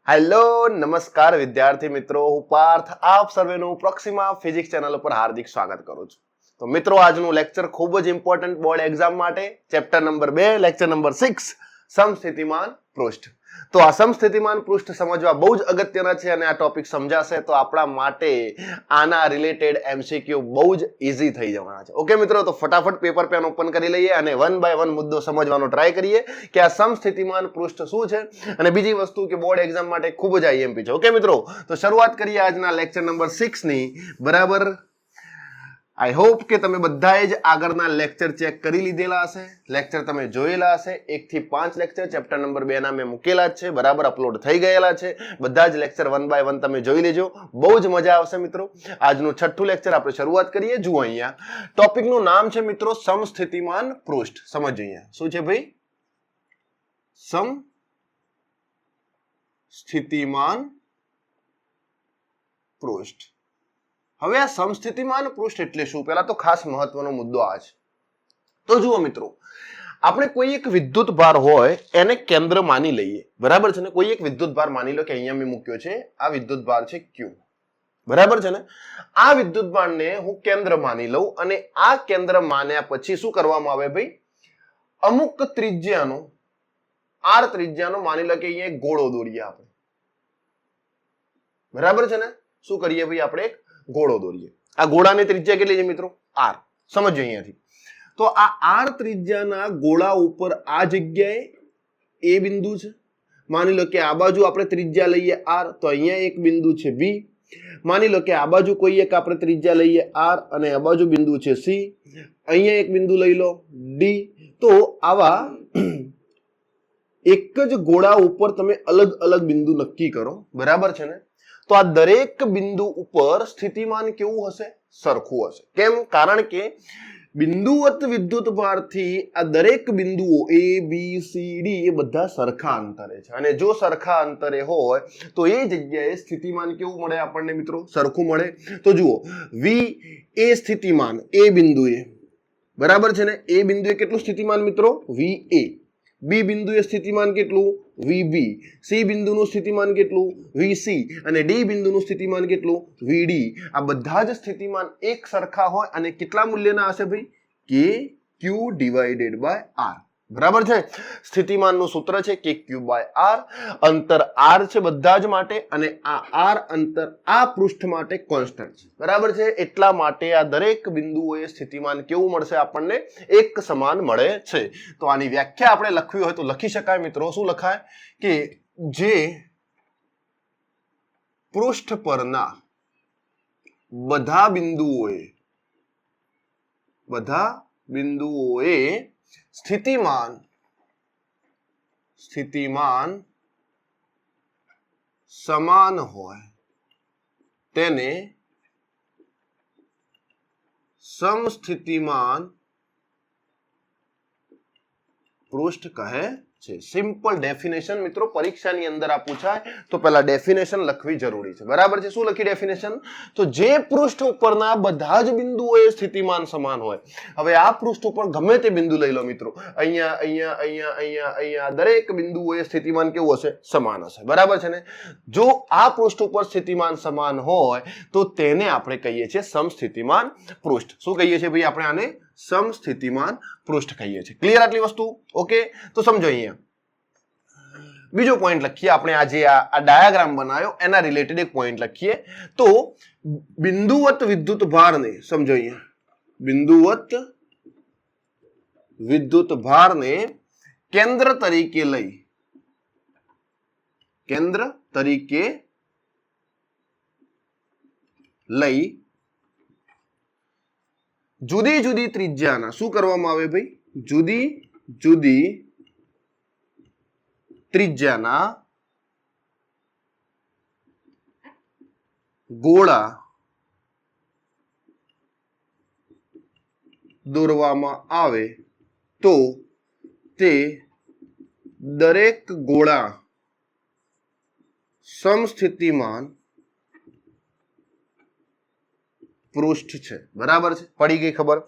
Hello નમસ્કાર વિદ્યાર્થી મિત્રો, હું પાર્થ આપ સર્વેનું પ્રોક્સિમા ફિઝિક્સ ચેનલ ઉપર હાર્દિક સ્વાગત કરું છું. તો મિત્રો, આજનું લેક્ચર ખૂબ જ ઇમ્પોર્ટન્ટ બોર્ડ એક્ઝામ માટે, ચેપ્ટર નંબર 2 લેક્ચર નંબર 6 સમસ્થિતિમાન પૃષ્ઠ. તો આ સમસ્થિતિમાન પૃષ્ઠ સમજવા બહુ જ અગત્યના છે અને આ ટોપિક સમજાશે તો આપણા માટે આના રિલેટેડ એમસીક્યુ બહુ જ ઈઝી થઈ જવાના છે. ઓકે મિત્રો, તો ફટાફટ પેપર પેન ઓપન કરી લઈએ અને વન બાય વન મુદ્દો સમજવાનો ટ્રાય કરીએ કે આ સમસ્થિતિમાન પૃષ્ઠ શું છે. અને બીજી વસ્તુ કે બોર્ડ એક્ઝામ માટે ખૂબ જ આઈએમપી છે. ઓકે મિત્રો, તો શરૂઆત કરીએ આજના લેક્ચર નંબર 6 ની. બરાબર, આઈ હોપ કે તમે બધાએ જ આગળના લેક્ચર ચેક કરી લીધેલા હશે, લેક્ચર તમે જોયેલા હશે. 1 થી 5 લેક્ચર ચેપ્ટર નંબર 2 ના મેં મૂકેલા જ છે, બરાબર, અપલોડ થઈ ગયેલા છે. બધા જ લેક્ચર વન બાય વન તમે જોઈ લેજો, બહુ જ મજા આવશે મિત્રો. આજનું છઠ્ઠું લેક્ચર આપણે શરૂઆત કરીએ. જુઓ અહીંયા ટોપિકનું નામ છે મિત્રો સમસ્થિતિમાન પૃષ્ઠ. સમજો અહીંયા શું છે ભાઈ, સમસ્થિતિમાન પૃષ્ઠ. હવે આ સમસ્થિતિમાન પૃષ્ઠ એટલે શું, પહેલા તો ખાસ મહત્વનો મુદ્દો આ છે. તો જુઓ મિત્રો, આપણે કોઈ એક વિદ્યુત ભાર હોય એને કેન્દ્ર માની લઈએ, બરાબર છે ને. કોઈ એક વિદ્યુત ભાર માની લો કે અહીંયા મેં મૂક્યો છે, આ વિદ્યુત ભાર છે Q, બરાબર છે ને. આ વિદ્યુત ભારને હું કેન્દ્ર માની લઉં અને આ કેન્દ્ર માન્યા પછી શું કરવામાં આવે ભાઈ, અમુક ત્રિજ્યાનો, R ત્રિજ્યાનો માની લો કે અહીંયા એક ગોળો દોરીએ આપણે, બરાબર છે ને. શું કરીએ ભાઈ, આપણે એક ગોળો દોરીએ. આ ગોળાની ત્રિજ્યા કેટલી છે મિત્રો, R. સમજો અહીંયાથી. તો આ R ત્રિજ્યાના ગોળા ઉપર આ જગ્યાએ A બિંદુ છે. માની લો કે આ બાજુ આપણે ત્રિજ્યા લઈએ R, તો અહીંયા એક બિંદુ છે B. માની લો કે આ બાજુ કોઈ એક આપણે ત્રિજ્યા લઈએ R અને આ બાજુ બિંદુ છે C. અહીંયા એક બિંદુ લઈ લો D. તો આવા એક જ ગોળા ઉપર તમે અલગ અલગ બિંદુ નક્કી કરો, બરાબર છે ને. તો આ દરેક બિંદુ ઉપર સ્થિતિમાન કેવું હશે, સરખું હશે. કેમ? કારણ કે બિંદુવત વિદ્યુત ભારથી આ દરેક બિંદુઓ A B C D એ બધા સરખા અંતરે છે અને જો સરખા અંતરે હોય તો એ જગ્યાએ સ્થિતિમાન કેવું મળે આપણને મિત્રો, સરખું મળે. તો જુઓ, V એ સ્થિતિમાન A બિંદુએ, બરાબર છે ને. A બિંદુએ કેટલું સ્થિતિમાન મિત્રો, VA. B બિંદુએ સ્થિતિમાન કેટલું, VB. C બિંદુનું સ્થિતિમાન કેટલું, VC. અને D બિંદુનું સ્થિતિમાન કેટલું, VD. આ બધા જ સ્થિતિમાન એક સરખા હોય અને કેટલા મૂલ્યના હશે ભાઈ, KQ ડિવાઇડેડ બાય R, બરાબર છે. સ્થિતિમાનનું સૂત્ર છે KQ બાય R. અંતર R છે બધા જ માટે અને આ R અંતર આ પૃષ્ઠ માટે કોન્સ્ટન્ટ છે, બરાબર છે. એટલા માટે આ દરેક બિંદુઓએ સ્થિતિમાન કેવું મળશે આપણને, એક સમાન મળે છે. તો આની વ્યાખ્યા આપણે લખવી હોય તો લખી શકાય મિત્રો. શું લખાય કે જે પૃષ્ઠ પરના બધા બિંદુઓએ સ્થિતિમાન સમાન હોય તેને સમસ્થિતિમાન પૃષ્ઠ કહે છે. સિમ્પલ ડેફિનેશન મિત્રો, પરીક્ષાની અંદર આ પૂછાય તો પહેલા ડેફિનેશન લખવી જરૂરી છે, બરાબર છે. શું લખી ડેફિનેશન, તો જે પૃષ્ઠ ઉપરના બધા જ બિંદુઓએ સ્થિતિમાન સમાન હોય. હવે આ પૃષ્ઠ ઉપર ગમે તે બિંદુ લઈ લો મિત્રો, અહીંયા અહીંયા અહીંયા અહીંયા અહીંયા દરેક બિંદુઓએ સ્થિતિમાન કેવું હશે, સમાન હશે, બરાબર છે ને. જો આ પૃષ્ઠ ઉપર સ્થિતિમાન સમાન હોય તો તેને આપણે કહીએ છીએ સમસ્થિતિમાન પૃષ્ઠ. શું કહીએ છીએ ભાઈ આપણે આને, સમસ્થિતિમાન પૃષ્ઠ કહીએ છીએ. ક્લિયર આટલી વસ્તુ? ઓકે, તો સમજો અહીંયા બીજો પોઈન્ટ લખીએ આપણે. આજે આ ડાયાગ્રામ બનાવ્યો એના રિલેટેડ એક પોઈન્ટ લખીએ. તો બિંદુવત વિદ્યુત ભારને સમજો અહીંયા, બિંદુવત વિદ્યુત ભારને કેન્દ્ર તરીકે લઈ જુદી જુદી ત્રિજ્યાના શું કરવામાં આવે ભાઈ, જુદી જુદી ત્રિજ્યાના ગોળા દોરવામાં આવે તો તે દરેક ગોળા સમસ્થિતિમાન પૃષ્ઠ છે, બરાબર છે. પડી ગઈ ખબર?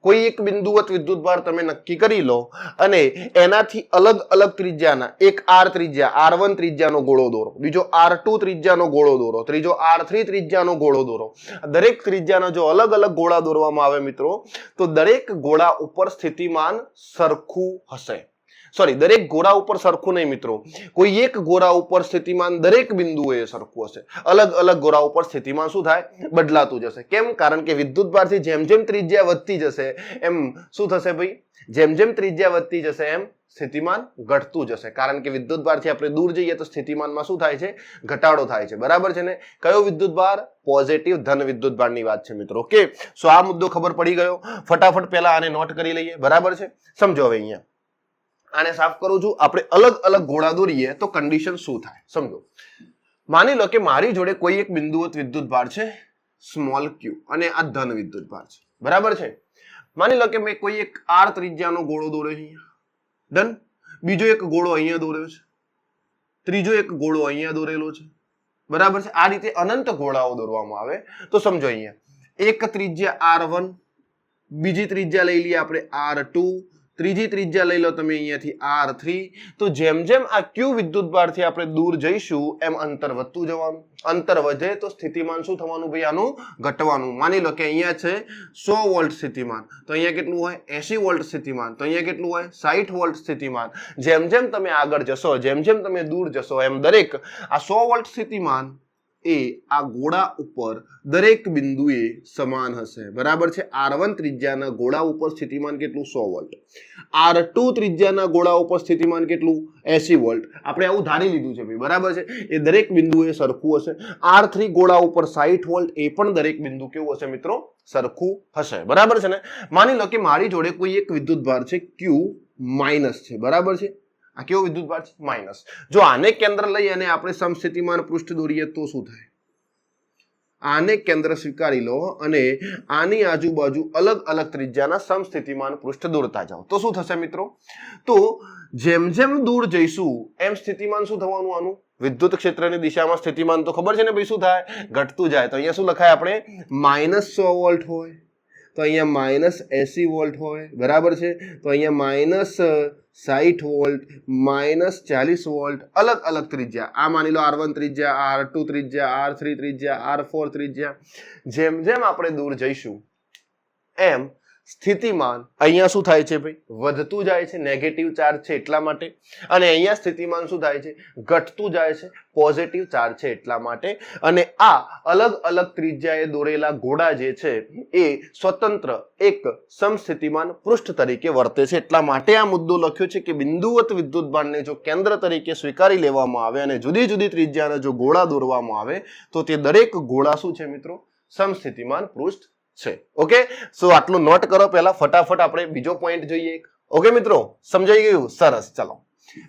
કોઈ એક બિંદુવત વિદ્યુતભાર તમે નક્કી કરી લો અને એનાથી અલગ અલગ ત્રિજ્યાના એક r ત્રિજ્યા r1 ત્રિજ્યાનો ગોળો દોરો, બીજો r2 ત્રિજ્યાનો ગોળો દોરો, ત્રીજો r3 ત્રિજ્યાનો ગોળો દોરો. દરેક ત્રિજ્યાના જો અલગ અલગ ગોળા દોરવામાં આવે મિત્રો તો દરેક ગોળા ઉપર સ્થિતિમાન સરખું હશે. સોરી, દરેક ગોળા ઉપર સરખું નહીં મિત્રો, કોઈ એક ગોળા ઉપર સ્થિતિમાન દરેક બિંદુએ સરખું હશે. અલગ અલગ ગોળા ઉપર સ્થિતિમાન શું થાય? બદલાતું જશે. કેમ? કારણ કે વિદ્યુતભારથી જેમ જેમ ત્રિજ્યા વધતી જશે એમ શું થશે ભાઈ? જેમ જેમ ત્રિજ્યા વધતી જશે એમ સ્થિતિમાન ઘટતું જશે. કારણ કે વિદ્યુતભારથી આપણે દૂર જઈએ તો સ્થિતિમાનમાં શું થાય છે? ઘટાડો થાય છે. બરાબર છે ને? કયો વિદ્યુતભાર? પોઝિટિવ ધન વિદ્યુતભારની વાત છે મિત્રો. ઓકે, સો આ મુદ્દો ખબર પડી ગયો. ફટાફટ પહેલા આને નોટ કરી લઈએ. બરાબર છે? સમજો. હવે અહીંયા આને સાફ કરું છું. આપણે અલગ અલગ ગોળા દોરીએ તો કન્ડિશન શું થાય સમજો. માની લો કે મારી જોડે કોઈ એક બિંદુવત વિદ્યુતભાર છે સ્મોલ q અને આ ધન વિદ્યુતભાર છે. બરાબર છે? માની લો કે મેં કોઈ એક r ત્રિજ્યાનો ગોળો દોર્યો છે અહીંયા. ડન. બીજો એક ગોળો અહીંયા દોર્યો છે, ત્રીજો એક ગોળો અહીંયા દોરેલો છે. બરાબર છે? આ રીતે અનંત ગોળાઓ દોરવામાં આવે તો સમજો અહીંયા એક ત્રિજ્યા r1, બીજી ત્રિજ્યા લઈ લઈએ આપણે r2, ત્રીજી ત્રિજ્યા લઈ લો તમે અહીંયાથી r3. તો જેમ જેમ આ q વિદ્યુતભારથી આપણે દૂર જઈશું એમ અંતર વધતું જવાનું. અંતર વધે તો સ્થિતિમાન શું થવાનું ભાઈ? આનું ઘટવાનું. માની લો કે અહીંયા છે 100 વોલ્ટ સ્થિતિમાન, તો અહીંયા કેટલું હોય? 80 વોલ્ટ સ્થિતિમાન, તો અહીંયા કેટલું હોય? 60 વોલ્ટ સ્થિતિમાન. જેમ જેમ તમે આગળ જશો, જેમ જેમ તમે દૂર જશો એમ દરેક આ 100 વોલ્ટ સ્થિતિમાન એ આ ગોળા ઉપર દરેક બિંદુએ સમાન હશે. બરાબર છે? r1 ત્રિજ્યાના ગોળા ઉપર સ્થિતિમાન કેટલું? 100 વોલ્ટ. r2 ત્રિજ્યાના ગોળા ઉપર સ્થિતિમાન કેટલું? 80 વોલ્ટ. આપણે આવું ધારી લીધું છે ભાઈ. બરાબર છે? એ દરેક બિંદુએ સરખું હશે. r3 ગોળા ઉપર 60 વોલ્ટ, એ પણ દરેક બિંદુ કેવું હશે મિત્રો? સરખું હશે. બરાબર છે ને? માની લો કે મારી જોડે કોઈ એક વિદ્યુતભાર છે q માઇનસ છે. બરાબર છે? આ કેવો વિદ્યુતભાર છે? માઇનસ. જો આને કેન્દ્ર લઈ અને આપણે સમસ્થિતિમાન પૃષ્ઠ દોરીએ તો શું થાય? આને કેન્દ્ર સ્વીકારી લો અને આની આજુબાજુ અલગ અલગ ત્રિજ્યાના સમસ્થિતિમાન પૃષ્ઠ દોરતા જાઓ તો શું થશે મિત્રો? તો જેમ જેમ દૂર જઈશું એમ સ્થિતિમાન શું થવાનું? આનું વિદ્યુત ક્ષેત્રની દિશામાં સ્થિતિમાન તો ખબર છે ને ભાઈ શું થાય? ઘટતું જાય. તો અહીંયા શું લખાય આપણે? -100 વોલ્ટ હોય, તો અહીંયા -80 વોલ્ટ હોય. બરાબર છે? તો અહીંયા -60 વોલ્ટ, -40 વોલ્ટ, અલગ અલગ ત્રિજ્યા. આ માની લો r1 ત્રિજ્યા, r2 ત્રિજ્યા, r3 ત્રિજ્યા, r4 ત્રિજ્યા. જેમ જેમ આપણે દૂર જઈશું એમ સ્થિતિમાન અહીંયા શું થાય છે ભાઈ? વધતું જાય છે. નેગેટિવ ચાર્જ છે એટલા માટે. અને અહીંયા સ્થિતિમાન શું થાય છે? ઘટતું જાય છે. પોઝિટિવ ચાર્જ છે એટલા માટે. અને આ અલગ અલગ ત્રિજ્યાએ દોરેલા ગોળા જે છે એ સ્વતંત્ર એક સમસ્થિતિમાન પૃષ્ઠ તરીકે વર્તે છે. એટલા માટે આ મુદ્દો લખ્યો છે કે બિંદુવત વિદ્યુતભારને જો કેન્દ્ર તરીકે સ્વીકારી લેવામાં આવે અને જુદી જુદી ત્રિજ્યાના જો ગોળા દોરવામાં આવે તો તે દરેક ગોળા શું છે મિત્રો? સમસ્થિતિમાન પૃષ્ઠ છે. ઓકે, સો આટલું નોટ કરો. પહેલા ફટાફટ આપણે બીજો પોઈન્ટ જોઈએ. ઓકે મિત્રો, સમજાઈ ગયું? સરસ. ચલો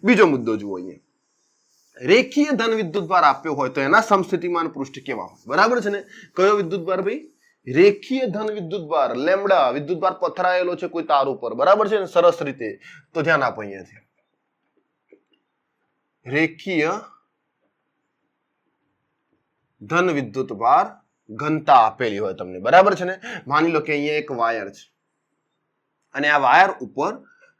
બીજો મુદ્દો જુઓ. અહીંયા રેખીય ધન વિદ્યુતભાર આપ્યો હોય તો એના સમસ્થિતિમાન પૃષ્ઠ કેવા હોય? બરાબર છે ને? કયો વિદ્યુતભાર ભાઈ? રેખીય ધન વિદ્યુતભાર. લેમ્ડા વિદ્યુતભાર પથરાયેલો છે કોઈ તાર ઉપર. બરાબર છે ને? સરસ રીતે. તો ધ્યાન આપો અહીંયાથી. રેખીય ધન વિદ્યુતભાર ઘનતા આપેલી હોય તમને. બરાબર છે ને? માની લો કે અહીંયા એક વાયર છે અને આ વાયર ઉપર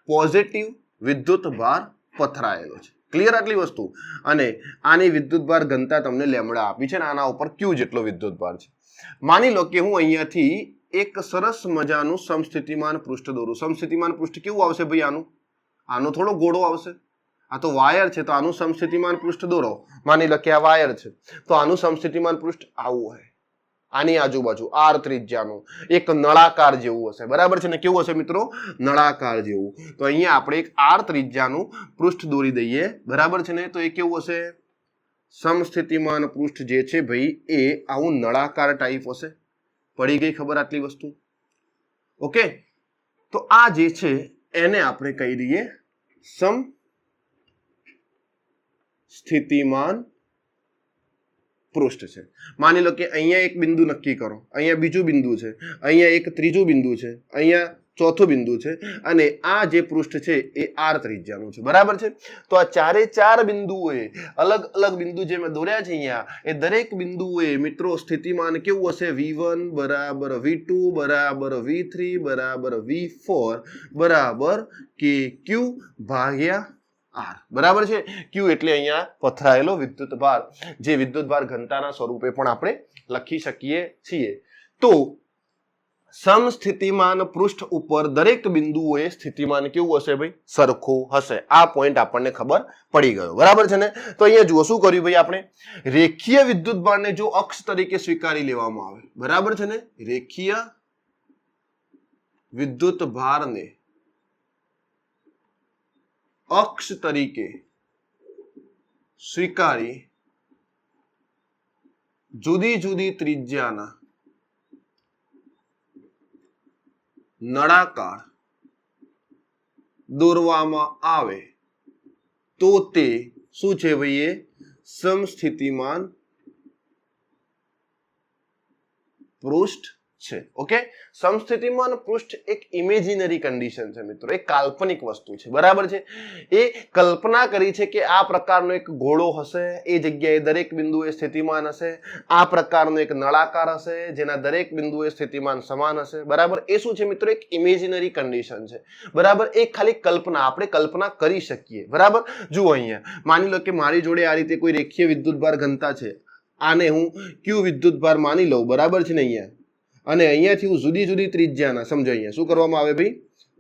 પોઝિટિવ વિદ્યુતભાર પથરાયેલો છે. ક્લિયર આટલી વસ્તુ? અને આની વિદ્યુતભાર ઘનતા તમને લેમ્ડા આપી છે અને આના ઉપર q જેટલો વિદ્યુતભાર છે. માની લો કે હું અહીંયાથી એક સરસ મજાનું સમસ્થિતિમાન પૃષ્ઠ દોરું. સમસ્થિતિમાન પૃષ્ઠ કેવું આવશે ભાઈ? આનો થોડો ગોળો આવશે. આ તો વાયર છે તો આનું સમસ્થિતિમાન પૃષ્ઠ દોરો. માની લો કે આ વાયર છે તો આનું સમસ્થિતિમાન પૃષ્ઠ આવું હોય. આની આજુબાજુ r ત્રિજ્યાનું એક નળાકાર જેવું હશે. બરાબર છે ને? કેવું હશે મિત્રો? નળાકાર જેવું. તો અહીંયા આપણે એક r ત્રિજ્યાનું પૃષ્ઠ દોરી દઈએ. બરાબર છે ને? તો એ કેવું હશે? સમસ્થિતિમાન પૃષ્ઠ જે છે ભાઈ એ આવું નળાકાર ટાઈપ હશે. પડી ગઈ ખબર આટલી વસ્તુ? ઓકે, તો આ જે છે એને આપણે કહી દઈએ સમસ્થિતિમાન પૃષ્ઠ છે. માની લો કે અહીંયા એક બિંદુ નક્કી કરો, અહીંયા બીજું બિંદુ છે, અહીંયા એક ત્રીજું બિંદુ છે, અહીંયા ચોથું બિંદુ છે અને આ જે પૃષ્ઠ છે એ r ત્રિજ્યાનું છે, બરાબર છે. તો આ ચારે ચાર બિંદુઓએ અલગ અલગ બિંદુ જે મેં દોર્યા છે અહીંયા, એ દરેક બિંદુએ મિત્રો સ્થિતિમાન કેવું હશે? v1 બરાબર v2 બરાબર v3 બરાબર v4 બરાબર kq ભાગ્યા r, બરાબર છે. q એટલે અહીંયા પથરાયેલો વિદ્યુત ભાર, જે વિદ્યુત ભાર ઘનતાના સ્વરૂપે પણ આપણે લખી શકીએ છીએ. તો સમસ્થિતિમાન પૃષ્ઠ ઉપર દરેક બિંદુએ સ્થિતિમાન કેવું હશે ભાઈ? સરખું હશે. આ પોઈન્ટ આપણને ખબર પડી ગયો, બરાબર છે ને. તો અહીંયા જુઓ શું કર્યું ભાઈ આપણે? રેખીય વિદ્યુત ભારને જો અક્ષ તરીકે સ્વીકારી લેવામાં આવે, બરાબર છે ને, રેખીય વિદ્યુત ભારને અક્ષ તરીકે સ્વીકારી જુદી જુદી ત્રિજ્યાના નળાકાર દોરવામાં આવે તો તે શું છે ભાઈ? એ સમસ્થિતિમાન પૃષ્ઠ છે. ઓકે, સમસ્થિતિમાન પૃષ્ઠ એક ઇમેજિનરી કન્ડિશન છે મિત્રો, એક કાલ્પનિક વસ્તુ છે, બરાબર છે. એ કલ્પના કરી છે કે આ પ્રકારનો એક ગોળો હશે, એ જગ્યાએ દરેક બિંદુએ સ્થિતિમાન હશે, આ પ્રકારનો એક નળાકાર હશે જેના દરેક બિંદુએ સ્થિતિમાન સમાન હશે, બરાબર. એ શું છે મિત્રો? એક ઇમેજિનરી કન્ડિશન છે, બરાબર. એક ખાલી કલ્પના, આપણે કલ્પના કરી શકીએ, બરાબર. જુઓ અહીંયા માની લો કે મારી જોડે આ રીતે કોઈ રેખીય વિદ્યુતભાર ઘનતા છે, આને હું q વિદ્યુતભાર માની લઉં, બરાબર છે ને અહીંયા, અને અહીંયાથી હું જુદી જુદી ત્રિજ્યાના, સમજો અહીંયા શું કરવામાં આવે ભાઈ?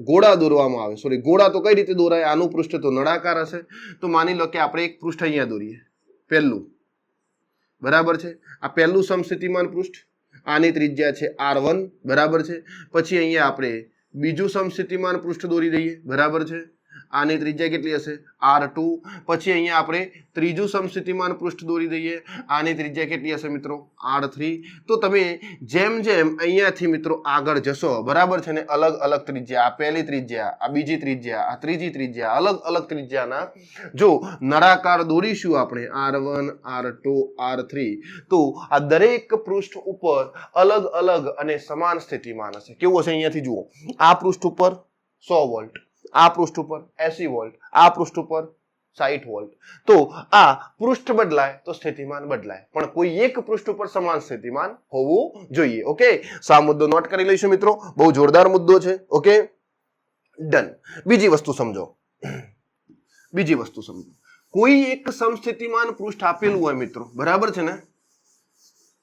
ગોળા દોરવામાં આવે. સોરી, ગોળા તો કઈ રીતે દોરાય? આનું પૃષ્ઠ તો નળાકાર હશે. તો માની લો કે આપણે એક પૃષ્ઠ અહીંયા દોરીએ, પહેલું, બરાબર છે. આ પહેલું સમસ્થિતિમાન પૃષ્ઠ, આની ત્રિજ્યા છે r1, બરાબર છે. પછી અહીંયા આપણે બીજું સમસ્થિતિમાન પૃષ્ઠ દોરી દઈએ, બરાબર છે. આની ત્રિજ્યા કેટલી હશે? r2. પછી અહીંયા આપણે ત્રીજું સમસ્થિતિમાન પૃષ્ઠ દોરી દઈએ, આની ત્રિજ્યા કેટલી હશે મિત્રો? r3. તો તમે જેમ જેમ અહીંયાથી મિત્રો આગળ જશો, બરાબર છે ને, અલગ અલગ ત્રિજ્યા, આ પહેલી ત્રિજ્યા, આ બીજી ત્રિજ્યા, આ ત્રીજી ત્રિજ્યા, અલગ અલગ ત્રિજ્યાના જો નળાકાર દોરીશું આપણે r1 r2 r3, તો આ દરેક પૃષ્ઠ ઉપર અલગ અલગ અને સમાન સ્થિતિમાન હશે. કેવું હશે? અહીંયાથી જુઓ, આ પૃષ્ઠ ઉપર 100 વોલ્ટ, આ પૃષ્ઠ ઉપર 80 વોલ્ટ, આ પૃષ્ઠ ઉપર 60 વોલ્ટ. તો આ પૃષ્ઠ બદલાય તો સ્થિતિમાન બદલાય, પણ કોઈ એક પૃષ્ઠ ઉપર સમાન સ્થિતિમાન હોવું જોઈએ. ઓકે, સો આ મુદ્દો નોટ કરી લઈશું મિત્રો, બહુ જોરદાર મુદ્દો છે. Okay, done. બીજી વસ્તુ સમજો, બીજી વસ્તુ સમજો. કોઈ એક સમસ્થિતિમાન પૃષ્ઠ આપેલું હોય મિત્રો, બરાબર છે ને,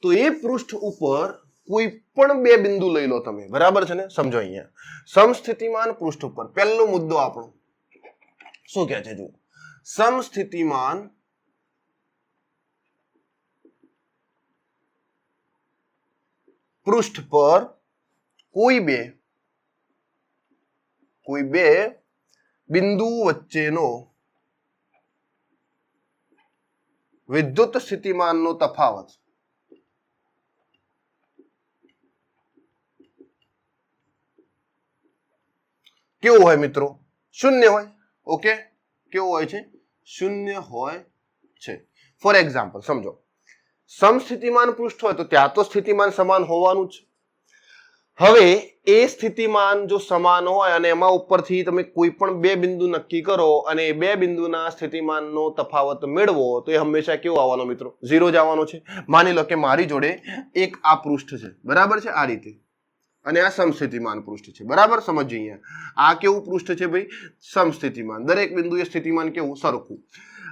તો એ પૃષ્ઠ ઉપર કોઈ પણ બે બિંદુ લઈ લો તમે, બરાબર છે ને. સમજો અહીંયા સમસ્થિતિમાન પૃષ્ઠ ઉપર પહેલો મુદ્દો આપણો શું કહે છે? જુઓ, સમસ્થિતિમાન પૃષ્ઠ પર કોઈ બે બિંદુ વચ્ચેનો વિદ્યુત સ્થિતિમાનનો તફાવત કેવું હોય મિત્રો? શૂન્ય હોય. ઓકે, કેવું હોય છે? શૂન્ય હોય છે. ફોર એક્ઝામ્પલ સમજો, સમસ્થિતિમાન પૃષ્ઠ હોય તો ત્યાં તો સ્થિતિમાન સમાન હોવાનું જ. હવે એ સ્થિતિમાન જો સમાન હોય અને એમાં ઉપરથી તમે કોઈ પણ બે બિંદુ નક્કી કરો અને એ બે બિંદુના સ્થિતિમાનનો તફાવત મેળવો તો એ હંમેશા કેવો આવવાનો મિત્રો? 0 જ આવવાનો છે. માની લો કે મારી જોડે એક આ પૃષ્ઠ છે, બરાબર છે, આ રીતે, અને આ સમસ્થિતિમાન પૃષ્ઠ છે, બરાબર. સમજીએ અહીંયા આ કેવું પૃષ્ઠ છે ભાઈ? સમસ્થિતિમાન. દરેક બિંદુએ સ્થિતિમાન કેવું? સરખું.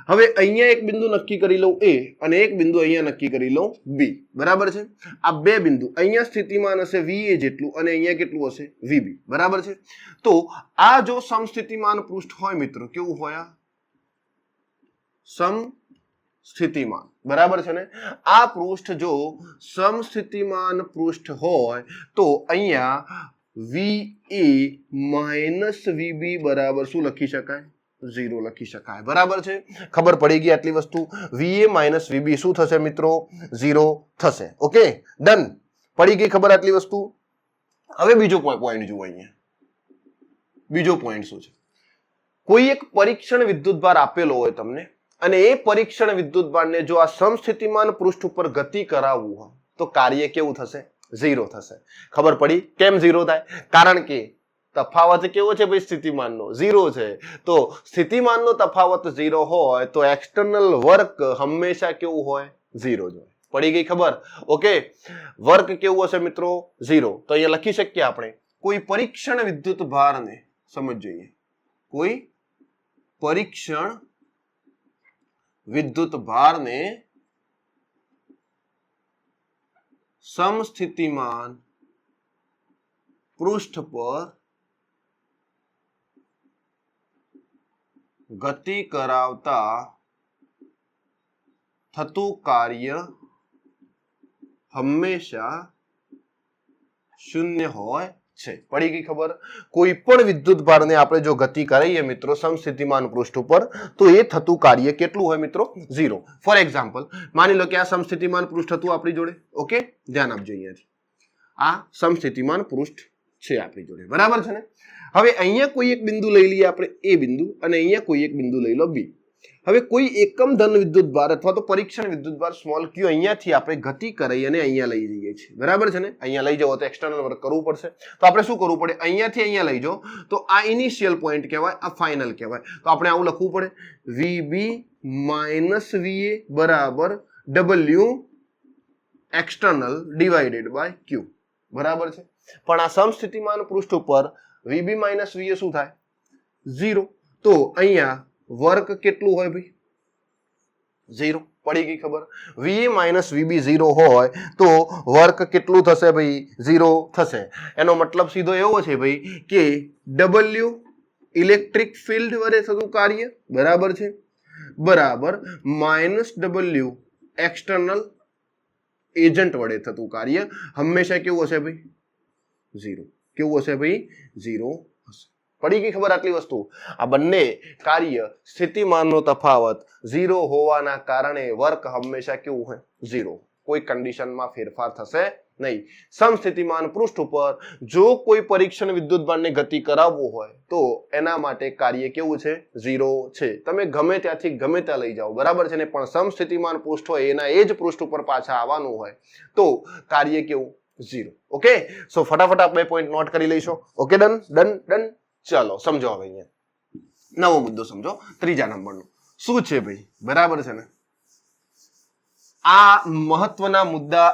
હવે અહીંયા એક બિંદુ નક્કી કરી લઉં a અને એક બિંદુ અહીંયા નક્કી કરી લઉં b, બરાબર છે. આ બે બિંદુ અહીંયા સ્થિતિમાન હશે va જેટલું અને અહીંયા કેટલું હશે? vb, બરાબર છે. તો આ જો સમસ્થિતિમાન પૃષ્ઠ હોય મિત્રો, કેવું હોય? સમસ્થિતિમાન, બરાબર છે ને. આ પૃષ્ઠ જો સમસ્થિતિમાન પૃષ્ઠ હોય તો અહીંયા va માઇનસ vb બરાબર શું લખી શકાય? 0 લખી શકાય, બરાબર છે. ખબર પડી ગઈ આટલી વસ્તુ? va માઇનસ vb શું થશે મિત્રો? 0 થશે. Okay, done. પડી ગઈ ખબર આટલી વસ્તુ? હવે બીજો પોઈન્ટ જુઓ અહીંયા. બીજો પોઈન્ટ શું છે? કોઈ એક પરીક્ષણ વિદ્યુતભાર આપેલો હોય તમને અને એ પરીક્ષણ વિદ્યુતભારને જો આ સમસ્થિતિમાન પૃષ્ઠ ઉપર ગતિ કરાવવું હોય તો કાર્ય કેવું થશે? 0 થશે. ખબર પડી કેમ 0 થાય? કારણ કે તફાવત કેવો છે ભાઈ સ્થિતિમાનનો? 0 છે. તો સ્થિતિમાનનો તફાવત 0 હોય તો એક્સટર્નલ વર્ક હંમેશા કેવું હોય? 0 જ હોય. પડી ગઈ ખબર? ઓકે, વર્ક કેવું હશે મિત્રો? 0. તો અહીંયા લખી શકીએ આપણે કોઈ પરીક્ષણ વિદ્યુત ભારને, સમજીએ, કોઈ પરીક્ષણ વિદ્યુત ભારને સમસ્થિતિમાન પૃષ્ઠ પર ગતિ કરાવતા થતું કાર્ય હંમેશા શૂન્ય હોય છે. પડી ગઈ ખબર? કોઈ પણ વિદ્યુત ભારને આપણે જો ગતિ કરાવીએ મિત્રો સમસ્થિતિમાન પૃષ્ઠ ઉપર તો એ થતું કાર્ય કેટલું હોય મિત્રો? 0. ફોર એક્ઝામ્પલ માની લો કે આ સમસ્થિતિમાન પૃષ્ઠ હતું આપણી જોડે. ઓકે, ધ્યાન આપજો. અહીંયાથી આ સમસ્થિતિમાન પૃષ્ઠ છે આપણી જોડે, બરાબર છે ને? હવે અહીંયા કોઈ એક બિંદુ લઈ લઈએ આપણે, એ બિંદુ, અને અહીંયા કોઈ એક બિંદુ લઈ લો બી. હવે કોઈ એકમ ધન વિદ્યુત ભાર અથવા તો પરીક્ષણ વિદ્યુત ભાર સ્મોલ ક્યુ અહીંયાથી આપણે ગતિ કરી અને અહીંયા લઈ જઈએ છીએ, બરાબર છે ને? અહીંયા લઈ જવો તો એક્સટર્નલ વર્ક કરવું પડશે. તો આપણે શું કરવું પડે? અહીંયાથી અહીંયા લઈ જાઓ તો આ ઇનિશિયલ પોઈન્ટ કહેવાય, આ ફાઇનલ કહેવાય. તો આપણે આવું લખવું પડે, VB માઇનસ VA બરાબર W external divided by Q, બરાબર છે? પણ આ સમસ્થિતિમાન પૃષ્ઠ ઉપર VB માઇનસ VA શું થાય? 0. તો અહીંયા વર્ક કેટલું હોય ભાઈ? 0. પડી ગઈ ખબર? VA માઇનસ VB 0 હોય તો વર્ક કેટલું થશે ભાઈ? 0 થશે. એનો મતલબ સીધો એવો છે ભાઈ કે W ઇલેક્ટ્રિક ફિલ્ડ વડે થતું કાર્ય, બરાબર છે, બરાબર માઇનસ W એક્સટર્નલ એજન્ટ વડે થતું કાર્ય હંમેશા કેવું હશે ભાઈ? 0. કેવું હશે ભાઈ? 0 હશે. પડી ગઈ ખબર આટલી વસ્તુ? આ બંને કાર્ય સ્થિતિમાનનો તફાવત 0 હોવાના કારણે વર્ક હંમેશા કેવું હોય? 0. કોઈ કન્ડિશનમાં ફેરફાર થશે નહીં. સમસ્થિતિમાન પૃષ્ઠ ઉપર જો કોઈ પરીક્ષણ વિદ્યુત ભારને ગતિ કરાવવું હોય તો એના માટે કાર્ય કેવું છે? 0 છે. તમે ગમે ત્યાંથી ગમે ત્યાં લઈ જાઓ, બરાબર છે ને? પણ સમસ્થિતિમાન પૃષ્ઠ હોય એના એ જ પૃષ્ઠ ઉપર પાછા આવવાનું હોય તો કાર્ય કેવું? 0. ઓકે, સો ફટાફટ આપણે પોઈન્ટ નોટ કરી લઈશું. Okay, done done done. ચાલો સમજો. હવે અહીંયા નવો મુદ્દો સમજો, 3જા નંબરનો. શું છે ભાઈ? બરાબર છે ને? આ મહત્વના મુદ્દા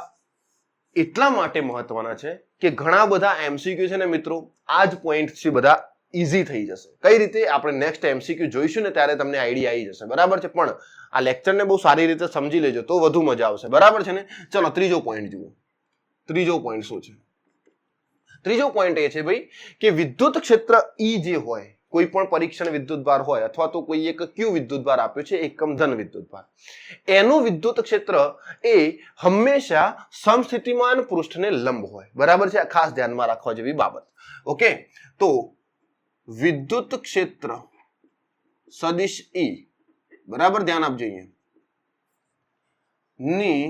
એટલા માટે મહત્વના છે કે ઘણા બધા MCQ છે ને મિત્રો, આ જ પોઈન્ટ થી બધા ઈઝી થઈ જશે. કઈ રીતે? આપણે નેક્સ્ટ MCQ જોઈશું ને ત્યારે તમને આઈડિયા આવી જશે, બરાબર છે? પણ આ લેક્ચરને બહુ સારી રીતે સમજી લેજો તો વધુ મજા આવશે, બરાબર છે ને? ચલો ત્રીજો પોઈન્ટ જુઓ. ત્રીજો પોઈન્ટ શું છે? ત્રીજો પોઈન્ટ એ છે ભાઈ કે વિદ્યુત ક્ષેત્ર E જે હોય, કોઈ પણ પરીક્ષણ વિદ્યુત ભાર હોય અથવા તો કોઈ એક Q વિદ્યુત ભાર આપ્યો છે, એકમ ધન વિદ્યુત ભાર, એનું વિદ્યુત ક્ષેત્ર એ હંમેશા સમસ્થિતિમાન પૃષ્ઠને લંબ હોય, બરાબર છે? ખાસ ધ્યાનમાં રાખવા જેવી બાબત. ઓકે, તો વિદ્યુત ક્ષેત્ર સદિશ E, બરાબર, ધ્યાન આપજો, અહીંયા ની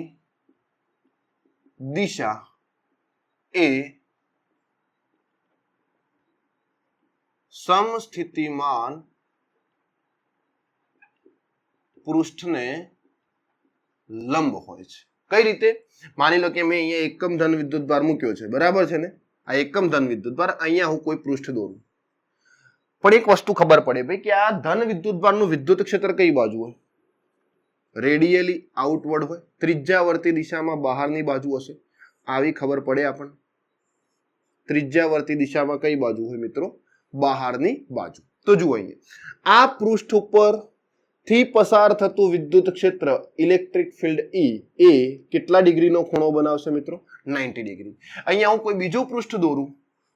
દિશા એ સમસ્થિતિમાન પૃષ્ઠને લંબ હોય છે. કઈ રીતે? માની લો કે મેં અહીંયા એકમ ધન વિદ્યુત ભાર મૂક્યો છે, બરાબર છે ને? આ એકમ ધન વિદ્યુત ભાર, અહીંયા હું કોઈ પૃષ્ઠ દોરું, પણ એક વસ્તુ ખબર પડે ભાઈ કે આ ધન વિદ્યુત ભારનું વિદ્યુત ક્ષેત્ર કઈ બાજુ હોય? રેડિયલી આઉટવર્ડ હોય, ત્રિજ્યાવર્તી દિશામાં બહારની બાજુ હશે. આવી ખબર પડે આપણને. ત્રિજ્યાવર્તી દિશામાં કઈ બાજુ હોય મિત્રો? બહારની બાજુ. તો જુઓ અહીંયા આ પૃષ્ઠ ઉપર થી પસાર થતું વિદ્યુત ક્ષેત્ર ઇલેક્ટ્રિક ફિલ્ડ E એ કેટલા ડિગ્રીનો ખૂણો બનાવશે મિત્રો? 90 ડિગ્રી. અહીંયા હું કોઈ બીજું પૃષ્ઠ દોરું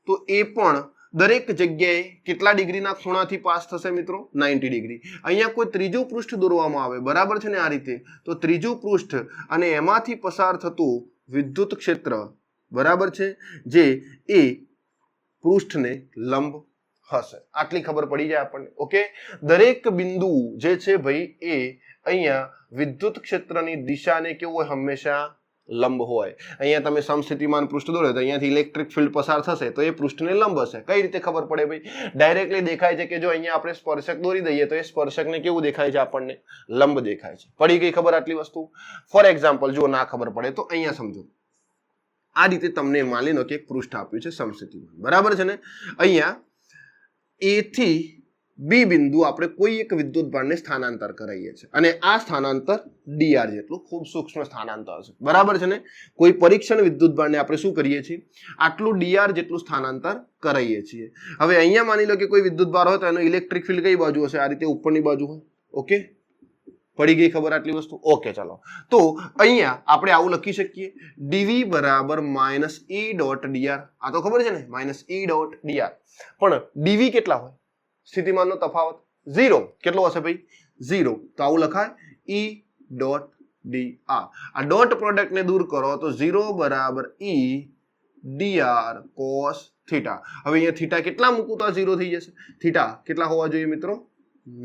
તો એ પણ દરેક જગ્યાએ કેટલા ડિગ્રીના ખૂણાથી પાસ થશે મિત્રો? 90 ડિગ્રી. અહીંયા કોઈ ત્રીજું પૃષ્ઠ દોરવામાં આવે, બરાબર છે ને? આ રીતે તો ત્રીજું પૃષ્ઠ અને એમાંથી પસાર થતું વિદ્યુત ક્ષેત્ર, બરાબર છે, જે એ પૃષ્ઠને લંબ હશે. આટલી ખબર પડી જાય આપણને. ઓકે, દરેક બિંદુ જે છે ભાઈ એ અહીંયા વિદ્યુત ક્ષેત્રની દિશાને કેવું હોય? હંમેશા લંબ હોય. અહીંયા તમે સમસ્થિતિમાન પૃષ્ઠ દોરો તો અહીંયાથી ઇલેક્ટ્રિક ફિલ્ડ પસાર થશે તો એ પૃષ્ઠને લંબ હશે. કઈ રીતે ખબર પડે ભાઈ? ડાયરેક્ટલી દેખાય છે કે જો અહીંયા આપણે સ્પર્શક દોરી દઈએ તો એ સ્પર્શકને કેવું દેખાય છે? આપણને લંબ દેખાય છે. પડી ગઈ ખબર આટલી વસ્તુ? ફોર એક્ઝામ્પલ જો ના ખબર પડે તો અહીંયા સમજો, આ રીતે તમને માની લો કે એક પૃષ્ઠ આપ્યું છે સમસ્થિતિમાન, બરાબર છે ને. અહીંયા એ થી બી બિંદુ આપણે કોઈ એક વિદ્યુતભારને સ્થાનાંતર કરાવીએ છીએ અને આ સ્થાનાંતર ડીઆર જેટલું ખૂબ સૂક્ષ્મ સ્થાનાંતર છે, બરાબર છે ને. કોઈ પરીક્ષણ વિદ્યુતભારને આપણે શું કરીએ છીએ, આટલું ડીઆર જેટલું સ્થાનાંતર કરાવીએ છીએ. હવે અહીંયા માની લો કે કોઈ વિદ્યુતભાર હોય તો એનો ઇલેક્ટ્રિક ફિલ્ડ કઈ બાજુ હશે, આ રીતે ઉપરની બાજુ હોય. ઓકે, પડી ગઈ ખબર આટલી વસ્તુ. ઓકે, ચાલો. તો અહીંયા આપણે આવું લખી શકીએ, ડીવી બરાબર માઇનસ ઈ ડોટ ડીઆર. આ તો ખબર છે ને, માઇનસ ઈ ડોટ ડીઆર. પણ ડીવી કેટલા હોય, સ્થિતિમાનનો તફાવત 0. કેટલો હશે ભાઈ, 0. તો આવું લખાય ઈ ડોટ ડી આર. આ ડોટ પ્રોડક્ટ ને દૂર કરો તો 0 બરાબર ઈ ડીઆર કોસ થીટા. હવે અહીંયા થીટા કેટલા મૂકું તો 0 થઈ જશે. થીટા કેટલા હોવા જોઈએ મિત્રો,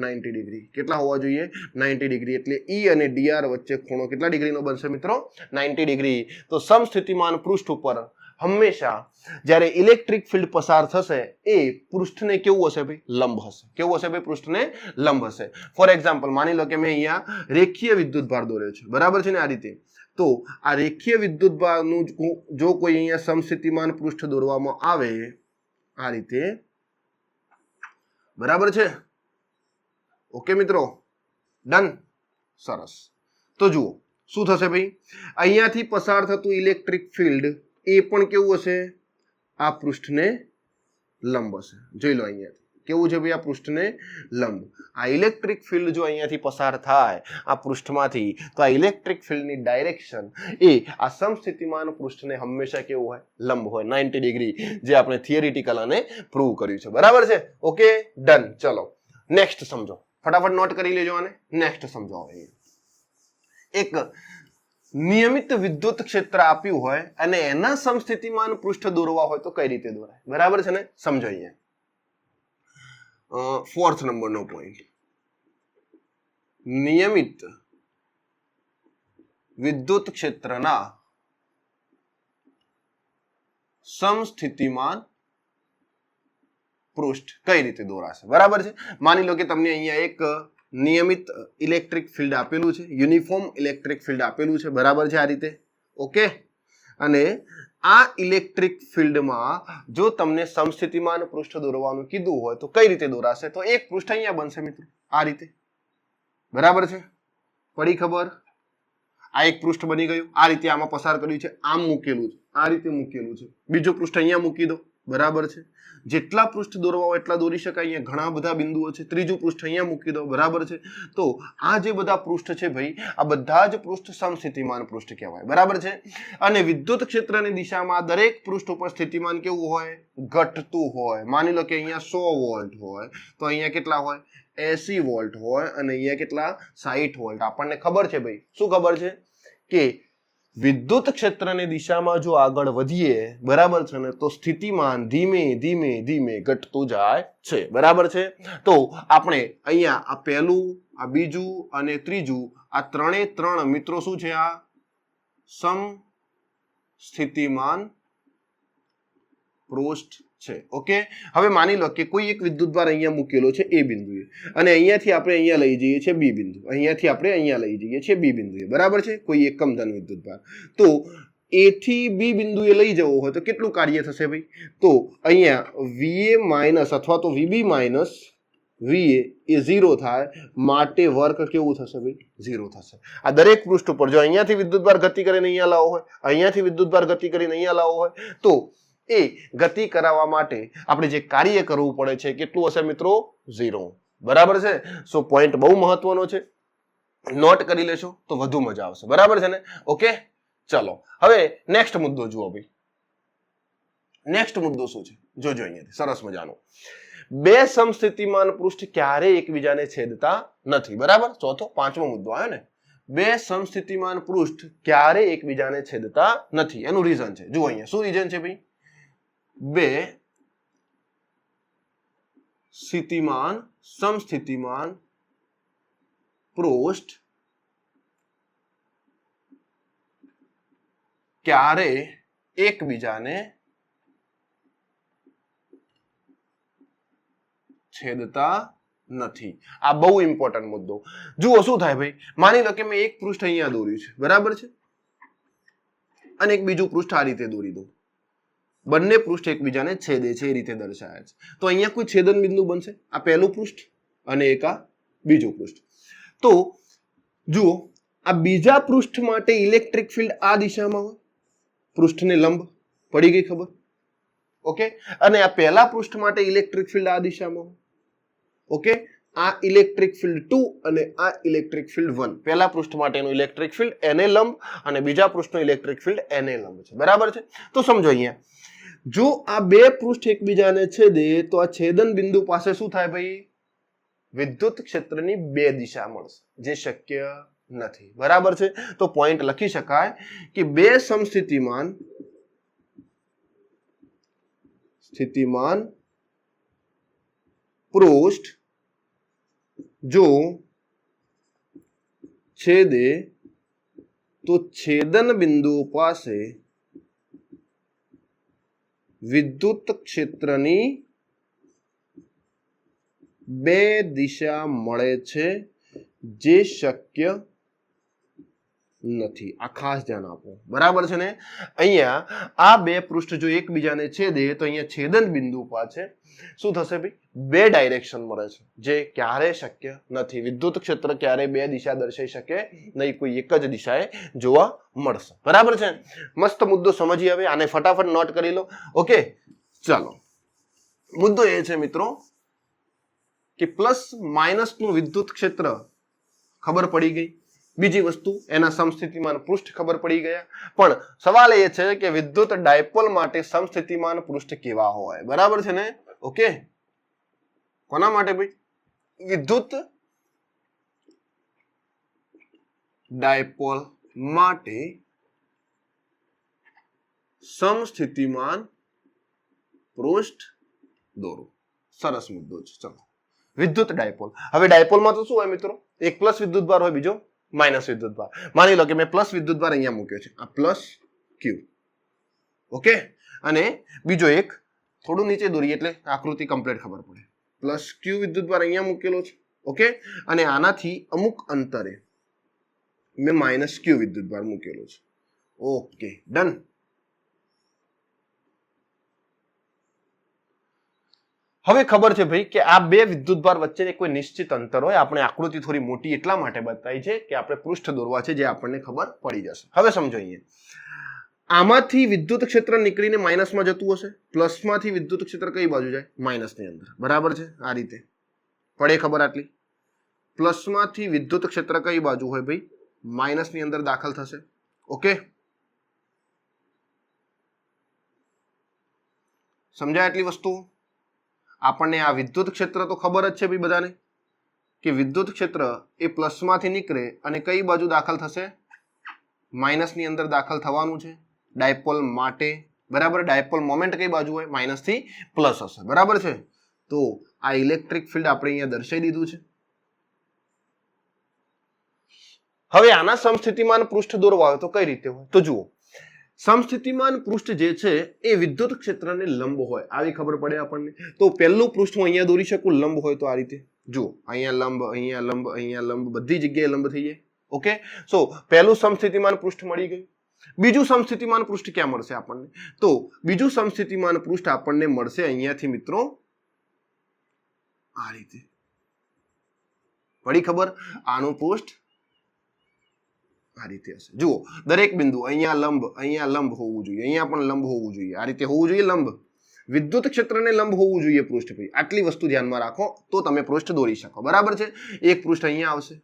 90 ડિગ્રી. કેટલા હોવા જોઈએ, 90 ડિગ્રી. એટલે ઈ અને ડીઆર વચ્ચે ખૂણો કેટલા ડિગ્રીનો બનશે મિત્રો, 90 ડિગ્રી. તો સમસ્થિતિમાન પૃષ્ઠ ઉપર હંમેશા જ્યારે ઇલેક્ટ્રિક ફિલ્ડ પસાર થશે એ પૃષ્ઠને કેવું હશે ભાઈ, લંબ હશે. કેવું હશે ભાઈ, પૃષ્ઠને લંબ હશે. ફોર એક્ઝામ્પલ માની લો કે મેં અહીંયા રેખીય વિદ્યુતભાર દોર્યો છે, બરાબર છે ને, આ રીતે. તો આ રેખીય વિદ્યુતભારનું જો કોઈ અહીંયા સમસ્થિતિમાન પૃષ્ઠ દોરવામાં આવે આ રીતે, બરાબર છે. ઓકે મિત્રો, ડન, સરસ. તો જુઓ શું થશે ભાઈ, અહીંયાથી પસાર થતું ઇલેક્ટ્રિક ફિલ્ડ એ પણ કેવું હશે, આ પૃષ્ઠને લંબ હશે. જોઈ લો અહીંયા કેવું છે ભાઈ, આ પૃષ્ઠને લંબ. આ ઇલેક્ટ્રિક ફિલ્ડ જો અહીંયાથી પસાર થાય આ પૃષ્ઠમાંથી તો આ ઇલેક્ટ્રિક ફિલ્ડની ડાયરેક્શન એ આ સમસ્થિતિમાન પૃષ્ઠને હંમેશા કેવું હોય, લંબ હોય, 90 ડિગ્રી. જે આપણે થિયરિટિકલ અને પ્રૂવ કર્યું છે, બરાબર છે. Okay, done. ચલો નેક્સ્ટ સમજો, ફટાફટ નોટ કરી લેજો આને. નેક્સ્ટ સમજો. એક નિયમિત વિદ્યુત ક્ષેત્ર આપ્યું હોય અને એના સમસ્થિતિમાન પૃષ્ઠ દોરવા હોય તો કઈ રીતે દોરાય, બરાબર છે ને. સમજો અહીંયા 4th નંબરનો પોઈન્ટ, નિયમિત વિદ્યુત ક્ષેત્રના સમસ્થિતિમાન પૃષ્ઠ કઈ રીતે દોરાશે, બરાબર છે. માની લો કે તમને અહીંયા એક નિયમિત ઇલેક્ટ્રિક ફિલ્ડ આપેલું છે, યુનિફોર્મ ઇલેક્ટ્રિક ફિલ્ડ આપેલું છે, બરાબર છે, આ રીતે. ઓકે, અને આ ઇલેક્ટ્રિક ફિલ્ડમાં જો તમને સમસ્થિતિમાન પૃષ્ઠ દોરવાનું કીધું હોય તો કઈ રીતે દોરાશે, તો એક પૃષ્ઠ અહીંયા બનશે મિત્રો, આ રીતે, બરાબર છે. પડી ખબર, આ એક પૃષ્ઠ બની ગયું, આ રીતે આમાં પસાર કર્યું છે, આમ મૂકેલું છે, આ રીતે મૂકેલું છે. બીજું પૃષ્ઠ અહીંયા મૂકી દો, બરાબર છે. જેટલા પૃષ્ઠ દોરવા હોય એટલા દોરી શકાય. અહીંયા ઘણા બધા બિંદુઓ છે. ત્રીજું પૃષ્ઠ અહીંયા મૂકી દો, બરાબર છે. તો આ જે બધા પૃષ્ઠ છે ભાઈ, આ બધા જ પૃષ્ઠ સમસ્થિતિમાન પૃષ્ઠ કહેવાય, બરાબર છે. અને વિદ્યુત ક્ષેત્રની દિશામાં દરેક પૃષ્ઠ ઉપર સ્થિતિમાન કેવું હોય, ઘટતું હોય. માની લો કે અહીંયા 100 વોલ્ટ હોય તો અહીંયા કેટલા હોય, 80 વોલ્ટ હોય, અને અહીંયા કેટલા, 60 વોલ્ટ. આપણને ખબર છે ભાઈ, શું ખબર છે કે વિદ્યુત ક્ષેત્રની દિશામાં જો આગળ વધીએ, બરાબર છે ને, તો સ્થિતિમાન ધીમે ધીમે ધીમે ઘટતું જાય છે, બરાબર છે. તો આપણે અહીંયા આ પહેલું, આ બીજું અને ત્રીજું, આ ત્રણ મિત્રો શું છે, આ સમસ્થિતિમાન પૃષ્ઠ છે. ઓકે, હવે માની લો કે કોઈ એક વિદ્યુતભાર અહીંયા મૂકેલો છે એ બિંદુએ, અને અહીંયાથી આપણે અહીંયા લઈ જઈએ છીએ બી બિંદુ, અહીંયાથી આપણે અહીંયા લઈ જઈએ છીએ બી બિંદુએ, બરાબર છે. કોઈ એકમ ધન વિદ્યુતભાર. તો એ થી બી બિંદુએ લઈ જવો હોય તો કેટલું કાર્ય થશે ભાઈ, તો અહીંયા વીએ માઇનસ અથવા તો વીબી માઇનસ વીએ એ 0 થાય, માટે વર્ક કેવું થશે ભાઈ, 0 થશે. આ દરેક પૃષ્ઠ ઉપર જો અહીંયાથી વિદ્યુતભાર ગતિ કરીને અહીંયા લાવવો હોય, અહીંયાથી વિદ્યુતભાર ગતિ કરીને અહીંયા લાવવો હોય તો એ ગતિ કરાવવા માટે આપણે જે કાર્ય કરવું પડે છે કેટલું હશે મિત્રો, 0, બરાબર છે. સો પોઈન્ટ બહુ મહત્વનો છે, નોટ કરી લેશો તો વધુ મજા આવશે, બરાબર છે ને. ઓકે, ચલો હવે નેક્સ્ટ મુદ્દો જુઓ ભાઈ. નેક્સ્ટ મુદ્દો શું છે જોજો અહીંયાથી, સરસ મજાનો. બે સમસ્થિતિમાન પૃષ્ઠ ક્યારે એકબીજાને છેદતા નથી, બરાબર. ચોથો, પાંચમો મુદ્દો આવ્યો ને. બે સમસ્થિતિમાન પૃષ્ઠ ક્યારે એકબીજાને છેદતા નથી, એનું રીઝન છે. જુઓ અહીંયા શું રીઝન છે ભાઈ, બે સમસ્થિતિમાન પૃષ્ઠ ક્યારે એકબીજાને છેદતા નથી. આ બહુ ઇમ્પોર્ટન્ટ મુદ્દો. જુઓ શું થાય ભાઈ, માની લો કે મેં એક પૃષ્ઠ અહીંયા દોર્યું છે, બરાબર છે. અને એક બીજું પૃષ્ઠ આ રીતે દોરી દઉં. બંને પૃષ્ઠ એકબીજાને છેદે છે એ રીતે દર્શાવ્યા છે. તો અહીંયા કોઈ છેદન બિંદુ બનશે. આ પહેલું પૃષ્ઠ અને એક આ બીજું પૃષ્ઠ. તો જુઓ, આ બીજા પૃષ્ઠ માટે ઇલેક્ટ્રિક ફિલ્ડ આ દિશામાં હોય, પૃષ્ઠને લંબ. પડી ગઈ ખબર? ઓકે. અને આ પહેલા પૃષ્ઠ માટે ઇલેક્ટ્રિક ફિલ્ડ આ દિશામાં હોય. ઓકે. આ ઇલેક્ટ્રિક ફિલ્ડ 2 અને આ ઇલેક્ટ્રિક ફિલ્ડ 1. પહેલા પૃષ્ઠ માટેનું ઇલેક્ટ્રિક ફિલ્ડ એને લંબ અને બીજા પૃષ્ઠનું ઇલેક્ટ્રિક ફિલ્ડ એને લંબ છે. બરાબર છે? તો સમજો અહીંયા, જો આ બે પૃષ્ઠ એકબીજાને છેદે તો આ છેદન બિંદુ પાસે શું થાય ભાઈ? વિદ્યુત ક્ષેત્રની બે દિશા મળશે, જે શક્ય નથી. બરાબર છે? તો પોઈન્ટ લખી શકાય કે બે સમસ્થિતિમાન પૃષ્ઠ જો છેદે તો છેદન બિંદુ પાસે વિદ્યુત ક્ષેત્રની બે દિશા મળે છે, જે શક્ય નથી. આ ખાસ ધ્યાન આપો. બરાબર છે ને? અહીંયા આ બે પૃષ્ઠ જો એકબીજાને છેદે તો અહીંયા છેદન બિંદુ પાસે શું થશે ભાઈ? બે ડાયરેક્શન મળે છે, જે ક્યારે શક્ય નથી. વિદ્યુત ક્ષેત્ર ક્યારે બે દિશા દર્શાવી શકે નહીં, કોઈ એક જ દિશાએ જોવા મળશે. બરાબર છે? મસ્ત મુદ્દો સમજી. હવે આને ફટાફટ નોટ કરી લો. ઓકે, ચાલો. મુદ્દો એ છે મિત્રો કે પ્લસ માઇનસ નું વિદ્યુત ક્ષેત્ર ખબર પડી ગઈ. બીજી વસ્તુ, એના સમસ્થિતિમાન પૃષ્ઠ ખબર પડી ગયા. પણ સવાલ એ છે કે વિદ્યુત ડાયપોલ માટે સમસ્થિતિમાન પૃષ્ઠ કેવા હોય? બરાબર છે ને? ઓકે. કોના માટે ભાઈ? વિદ્યુત ડાયપોલ માટે સમસ્થિતિમાન પૃષ્ઠ દોરો. સરસ મુદ્દો છે. ચલો, વિદ્યુત ડાયપોલ. હવે ડાયપોલમાં તો શું હોય મિત્રો? એક પ્લસ વિદ્યુતભાર હોય, બીજો માઇનસ વિદ્યુતભાર. માની લો કે મેં પ્લસ વિદ્યુતભાર અહીંયા મૂક્યો છે, આ પ્લસ ક્યુ. ઓકે. અને બીજો એક થોડું નીચે દોરીએ એટલે આકૃતિ કમ્પ્લીટ ખબર પડે. પ્લસ ક્યુ વિદ્યુતભાર અહીંયા મૂકેલો છે. ઓકે. અને આનાથી અમુક અંતરે મેં માઇનસ ક્યુ વિદ્યુતભાર મૂકેલો છે. Okay, done. હવે ખબર છે ભાઈ કે આ બે વિદ્યુતભાર વચ્ચે કોઈ નિશ્ચિત અંતર હોય. આપણે આકૃતિ થોડી મોટી એટલા માટે બતાવી છે કે આપણે પૃષ્ઠ દોરવા છે, જે આપણને ખબર પડી જશે. હવે સમજો, અહીંયા આમાંથી વિદ્યુત ક્ષેત્ર નીકળીને માઇનસમાં જતું હશે, પ્લસમાંથી વિદ્યુત ક્ષેત્ર કઈ બાજુ જાય? માઇનસની અંદર. બરાબર છે? આ રીતે પડે ખબર આટલી? પ્લસમાંથી વિદ્યુત ક્ષેત્ર કઈ બાજુ હોય ભાઈ? માઇનસની અંદર દાખલ થશે. ઓકે, સમજાય આટલી વસ્તુ? આપણને આ વિદ્યુત ક્ષેત્ર તો ખબર જ છે ભાઈ બધાને કે વિદ્યુત ક્ષેત્ર એ પ્લસમાંથી નીકળે અને કઈ બાજુ દાખલ થશે? માઇનસની અંદર દાખલ થવાનું છે ડાયપોલ માટે. બરાબર? ડાયપોલ મોમેન્ટ કઈ બાજુ હોય? માઇનસ થી પ્લસ હશે. બરાબર છે? તો આ ઇલેક્ટ્રિક ફિલ્ડ આપણે અહીંયા દર્શાવી દીધું છે. હવે આના સમસ્થિતિમાન પૃષ્ઠ દોરવા હોય તો કઈ રીતે હોય? તો જુઓ, સમસ્થિતિમાન પૃષ્ઠ જે છે એ વિદ્યુત ક્ષેત્રને લંબ હોય, આવી ખબર પડે આપણને. તો પહેલું પૃષ્ઠ હું અહીંયા દોરી શકું લંબ હોય તો આ રીતે. જુઓ, અહીંયા લંબ, અહીંયા લંબ, અહીંયા લંબ, બધી જગ્યાએ લંબ થઈ જાય. ઓકે. સો પહેલું સમસ્થિતિમાન પૃષ્ઠ મળી ગયું. બીજું સમસ્થિતિમાન પૃષ્ઠ ક્યાં મળશે આપણને? તો બીજું સમસ્થિતિમાન પૃષ્ઠ આપણને મળશે અહીંયાથી મિત્રો આ રીતે. પડી ખબર? આનું પૃષ્ઠ આ રીતે હશે. જુઓ, દરેક બિંદુ અહીંયા લંબ હોવું જોઈએ, અહીંયા પણ લંબ હોવું જોઈએ, આ રીતે હોવું જોઈએ લંબ. વિદ્યુત ક્ષેત્રને લંબ હોવું જોઈએ પૃષ્ઠ ભાઈ. આટલી વસ્તુ ધ્યાનમાં રાખો તો તમે પૃષ્ઠ દોરી શકો. બરાબર છે? એક પૃષ્ઠ અહીંયા આવશે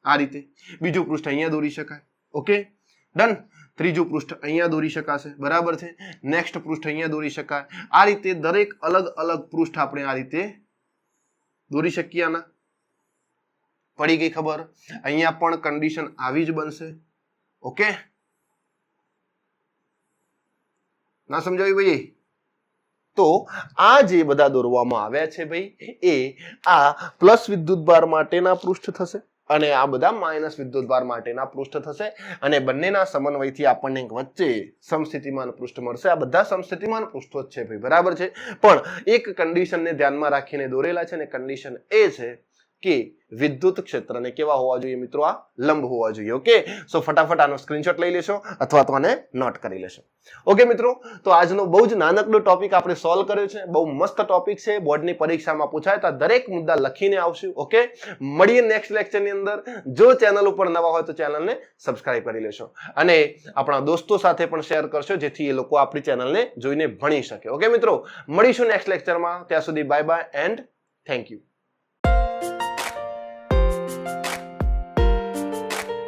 આ રીતે, બીજું પૃષ્ઠ અહીંયા દોરી શકાય. Okay, done. ત્રીજું પૃષ્ઠ અહીંયા દોરી શકાશે. બરાબર છે? નેક્સ્ટ પૃષ્ઠ અહીંયા દોરી શકાય. આ રીતે દરેક અલગ અલગ પૃષ્ઠ આપણે આ રીતે દોરી શકીએ. આના પડી ગઈ ખબર? અહીંયા પણ કન્ડિશન આવી જ બનશે. ઓકે, ના સમજાયું ભાઈ? તો આ જે બધા દોરવામાં આવ્યા છે ભાઈ, એ આ પ્લસ વિદ્યુતભાર માટેના પૃષ્ઠ થશે અને આ બધા માઇનસ વિદ્યુતભાર માટેના પૃષ્ઠ થશે. અને બંનેના સમન્વયથી આપણને વચ્ચે સમસ્થિતિમાન પૃષ્ઠ મળશે. આ બધા સમસ્થિતિમાન પૃષ્ઠો જ છે ભાઈ. બરાબર છે? પણ એક કન્ડિશનને ધ્યાનમાં રાખીને દોરેલા છે, ને કન્ડિશન એ છે કે વિદ્યુત ક્ષેત્રને કેવા હોવા જોઈએ મિત્રો? આ લંબ હોવા જોઈએ. ઓકે, સો ફટાફટ આનો સ્ક્રીનશોટ લઈ લેશો અથવા તો આને નોટ કરી લેશો. ઓકે મિત્રો, તો આજનો બહુ જ નાનકડો ટોપિક આપણે સોલ્વ કર્યો છે. બહુ મસ્ત ટોપિક છે, બોર્ડની પરીક્ષામાં પૂછાય તો દરેક મુદ્દા લખીને આવશું. ઓકે, મળીએ નેક્સ્ટ લેક્ચરની અંદર. જો ચેનલ ઉપર નવા હોય તો ચેનલને સબસ્ક્રાઇબ કરી લેશો અને આપણા દોસ્તો સાથે પણ શેર કરશો, જેથી એ લોકો આપણી ચેનલને જોઈને ભણી શકે. ઓકે મિત્રો, મળીશું નેક્સ્ટ લેક્ચરમાં. ત્યાં સુધી bye bye and thank you.